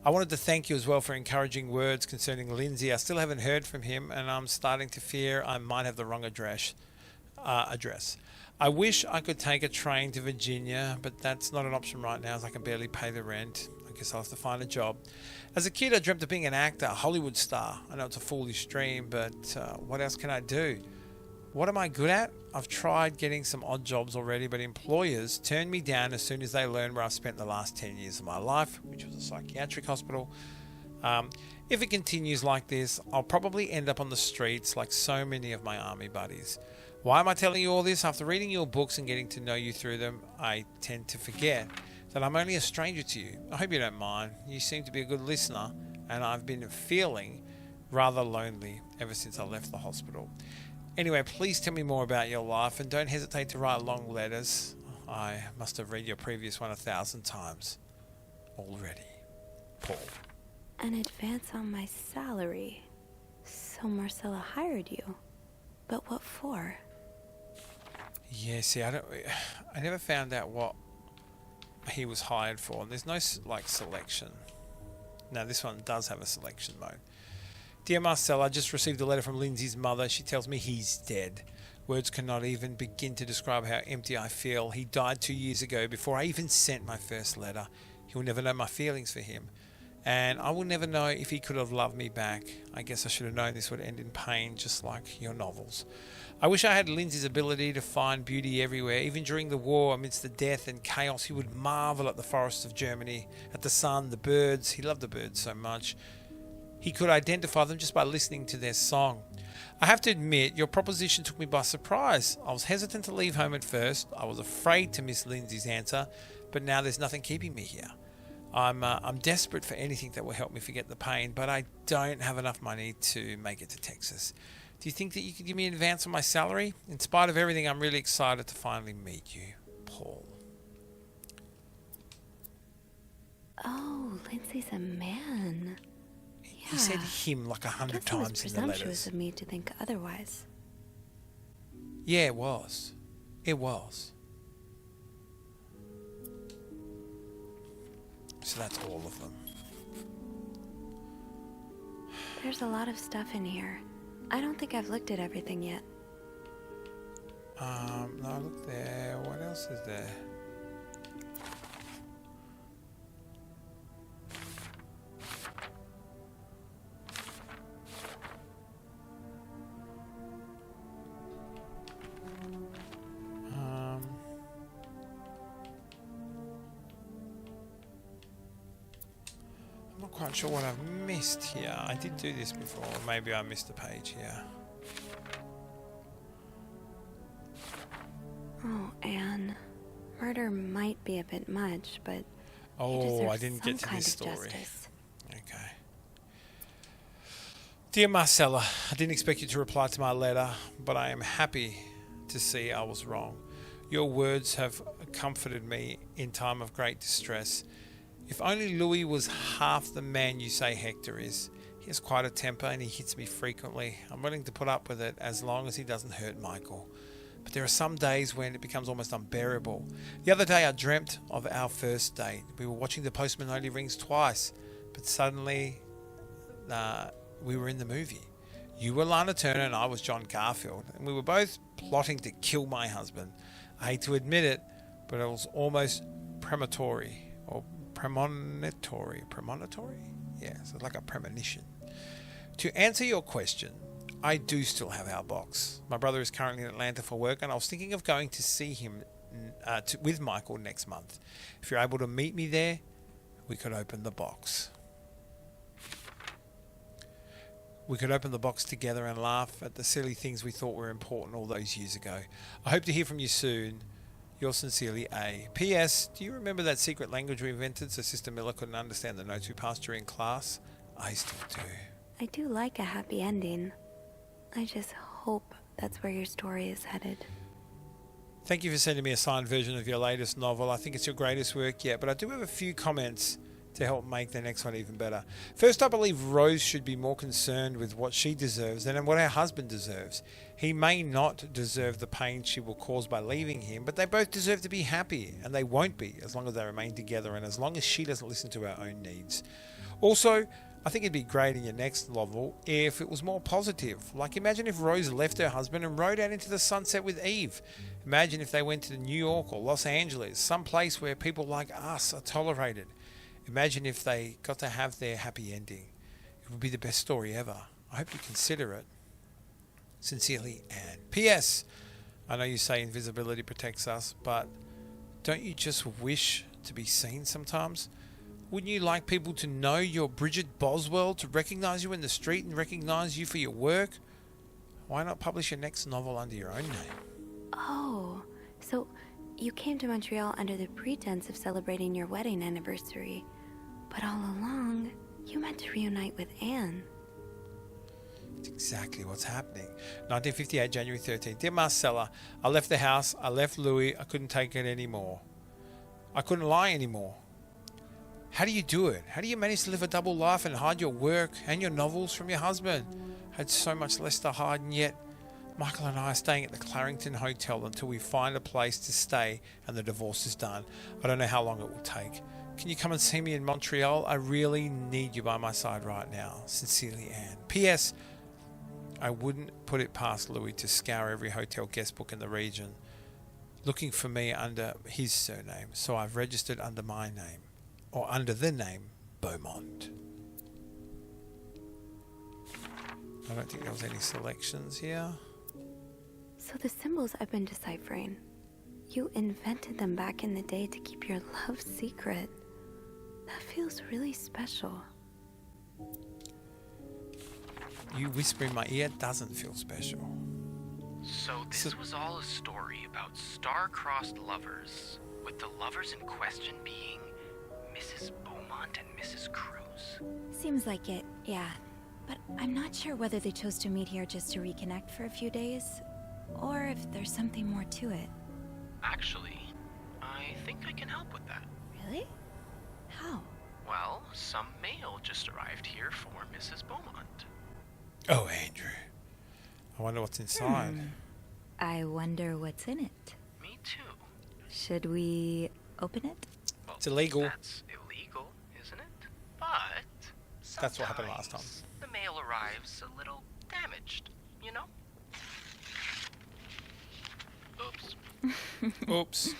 I wanted to thank you as well for encouraging words concerning Lindsay. I still haven't heard from him, and I'm starting to fear I might have the wrong address. I wish I could take a train to Virginia, but that's not an option right now as I can barely pay the rent. I guess I'll have to find a job. As a kid, I dreamt of being an actor, a Hollywood star. I know it's a foolish dream, but what else can I do? What am I good at? I've tried getting some odd jobs already, but employers turn me down as soon as they learn where I've spent the last 10 years of my life, which was a psychiatric hospital. If it continues like this, I'll probably end up on the streets like so many of my army buddies. Why am I telling you all this? After reading your books and getting to know you through them, I tend to forget that I'm only a stranger to you. I hope you don't mind. You seem to be a good listener, and I've been feeling rather lonely ever since I left the hospital. Anyway, please tell me more about your life and don't hesitate to write long letters. I must have read your previous one 1,000 times already. Paul. An advance on my salary. So Marcella hired you. But what for? Yeah, see, I never found out what he was hired for. There's no selection. Now this one does have a selection mode. Dear Marcel, I just received a letter from Lindsay's mother. She tells me he's dead. Words cannot even begin to describe how empty I feel. He died 2 years ago before I even sent my first letter. He will never know my feelings for him. And I will never know if he could have loved me back. I guess I should have known this would end in pain, just like your novels. I wish I had Lindsay's ability to find beauty everywhere. Even during the war, amidst the death and chaos, he would marvel at the forests of Germany, at the sun, the birds. He loved the birds so much. He could identify them just by listening to their song. I have to admit, your proposition took me by surprise. I was hesitant to leave home at first. I was afraid to miss Lindsay's answer, but now there's nothing keeping me here. I'm desperate for anything that will help me forget the pain, but I don't have enough money to make it to Texas. Do you think that you could give me an advance on my salary? In spite of everything, I'm really excited to finally meet you, Paul. Oh, Lindsay's a man. He said him like 100 times in the letters. It was presumptuous of me to think otherwise. Yeah, it was. It was. So that's all of them. There's a lot of stuff in here. I don't think I've looked at everything yet. No, look there. What else is there? I'm not quite sure what I've missed here. I did do this before. Maybe I missed a page here. Oh, Anne. Murder might be a bit much, but Oh, I didn't get to this story. Justice. Okay. Dear Marcella, I didn't expect you to reply to my letter, but I am happy to see I was wrong. Your words have comforted me in time of great distress. If only Louis was half the man you say Hector is. He has quite a temper and he hits me frequently. I'm willing to put up with it as long as he doesn't hurt Michael. But there are some days when it becomes almost unbearable. The other day I dreamt of our first date. We were watching The Postman Only Rings twice, but suddenly we were in the movie. You were Lana Turner and I was John Garfield, and we were both plotting to kill my husband. I hate to admit it, but it was almost premonitory. Yeah, so like a premonition. To answer your question, I do still have our box. My brother is currently in Atlanta for work, and I was thinking of going to see him with Michael next month. If you're able to meet me there, we could open the box. We could open the box together and laugh at the silly things we thought were important all those years ago. I hope to hear from you soon. Yours sincerely, A. P.S. Do you remember that secret language we invented so Sister Miller couldn't understand the notes we passed during class? I still do. I do like a happy ending. I just hope that's where your story is headed. Thank you for sending me a signed version of your latest novel. I think it's your greatest work yet, but I do have a few comments to help make the next one even better. First, I believe Rose should be more concerned with what she deserves than what her husband deserves. He may not deserve the pain she will cause by leaving him, but they both deserve to be happy, and they won't be as long as they remain together and as long as she doesn't listen to her own needs. Also, I think it'd be great in your next novel if it was more positive. Like, imagine if Rose left her husband and rode out into the sunset with Eve. Imagine if they went to New York or Los Angeles, some place where people like us are tolerated. Imagine if they got to have their happy ending. It would be the best story ever. I hope you consider it. Sincerely, Anne. P.S. I know you say invisibility protects us, but don't you just wish to be seen sometimes? Wouldn't you like people to know you're Bridget Boswell, to recognise you in the street and recognise you for your work? Why not publish your next novel under your own name? Oh, so you came to Montreal under the pretense of celebrating your wedding anniversary, but all along, you meant to reunite with Anne. It's exactly what's happening. 1958, January 13th. Dear Marcella, I left the house, I left Louis, I couldn't take it anymore. I couldn't lie anymore. How do you do it? How do you manage to live a double life and hide your work and your novels from your husband? I had so much less to hide, and yet Michael and I are staying at the Clarington Hotel until we find a place to stay and the divorce is done. I don't know how long it will take. Can you come and see me in Montreal? I really need you by my side right now. Sincerely, Anne. P.S. I wouldn't put it past Louis to scour every hotel guest book in the region looking for me under his surname, so I've registered under my name, or under the name Beaumont. I don't think there was any selections here. So the symbols I've been deciphering, you invented them back in the day to keep your love secret. That feels really special. You whisper in my ear doesn't feel special. So this was all a story about star-crossed lovers, with the lovers in question being Mrs. Beaumont and Mrs. Cruz. Seems like it, yeah. But I'm not sure whether they chose to meet here just to reconnect for a few days, or if there's something more to it. Actually, I think I can help with that. Really? How? Well, some mail just arrived here for Mrs. Beaumont. Oh, Andrew. I wonder what's inside. I wonder what's in it. Me too. Should we open it? Well, It's illegal. That's illegal, isn't it? But That's what happened last time. sometimes the mail arrives a little damaged, you know? Oops.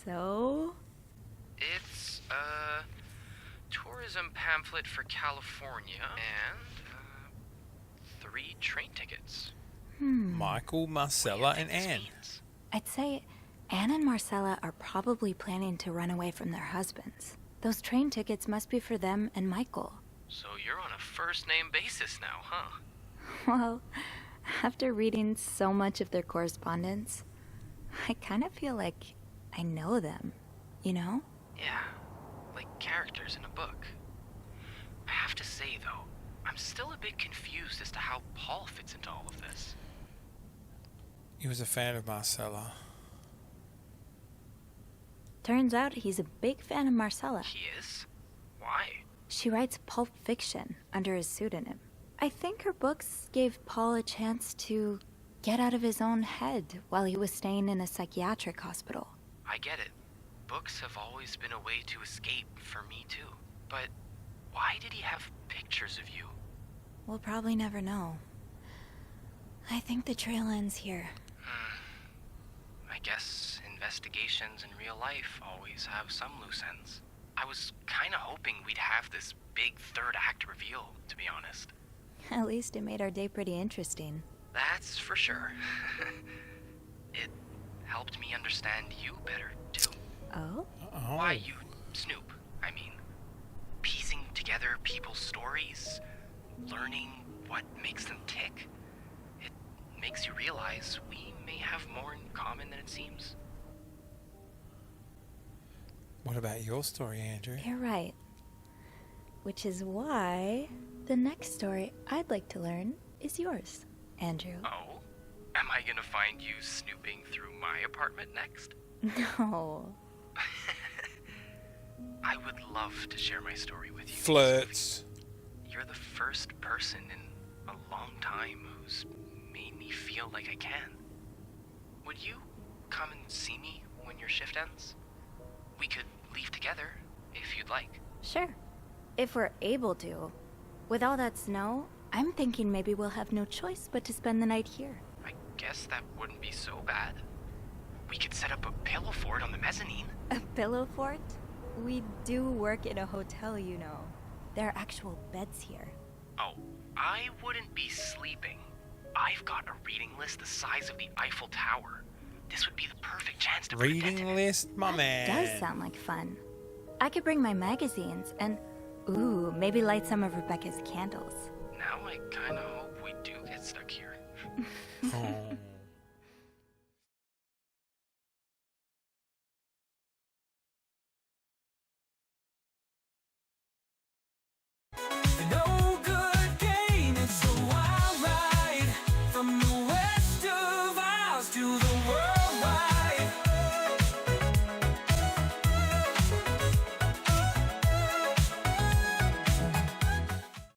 So? It's a tourism pamphlet for California and 3 train tickets. Michael, Marcella, What do you and think this Anne. means? I'd say Anne and Marcella are probably planning to run away from their husbands. Those train tickets must be for them and Michael. So you're on a first-name basis now, huh? Well, after reading so much of their correspondence, I kind of feel like I know them, you know? Yeah, like characters in a book. I have to say, though, I'm still a bit confused as to how Paul fits into all of this. He was a fan of Marcella. Turns out he's a big fan of Marcella. He is? Why? She writes pulp fiction under his pseudonym. I think her books gave Paul a chance to get out of his own head while he was staying in a psychiatric hospital. I get it. Books have always been a way to escape for me, too. But why did he have pictures of you? We'll probably never know. I think the trail ends here. I guess investigations in real life always have some loose ends. I was kinda hoping we'd have this big third act reveal, to be honest. At least it made our day pretty interesting. That's for sure. It helped me understand you better, too. Oh? Oh. Why you snoop, I mean. Piecing together people's stories, learning what makes them tick. It makes you realize we may have more in common than it seems. What about your story, Andrew? You're right. Which is why the next story I'd like to learn is yours, Andrew. Oh? Am I gonna find you snooping through my apartment next? No. I would love to share my story with you. Flirts. You're the first person in a long time who's made me feel like I can. Would you come and see me when your shift ends? We could leave together, if you'd like. Sure. If we're able to. With all that snow, I'm thinking maybe we'll have no choice but to spend the night here. I guess that wouldn't be so bad. We could set up a pillow fort on the mezzanine. A pillow fort? We do work in a hotel, you know. There are actual beds here. Oh, I wouldn't be sleeping. I've got a reading list the size of the Eiffel Tower. This would be the perfect chance to put a dent in Reading it. list? My That man. does sound like fun. I could bring my magazines and, ooh, maybe light some of Rebecca's candles. Now I kinda hope we do get stuck here. Oh. You know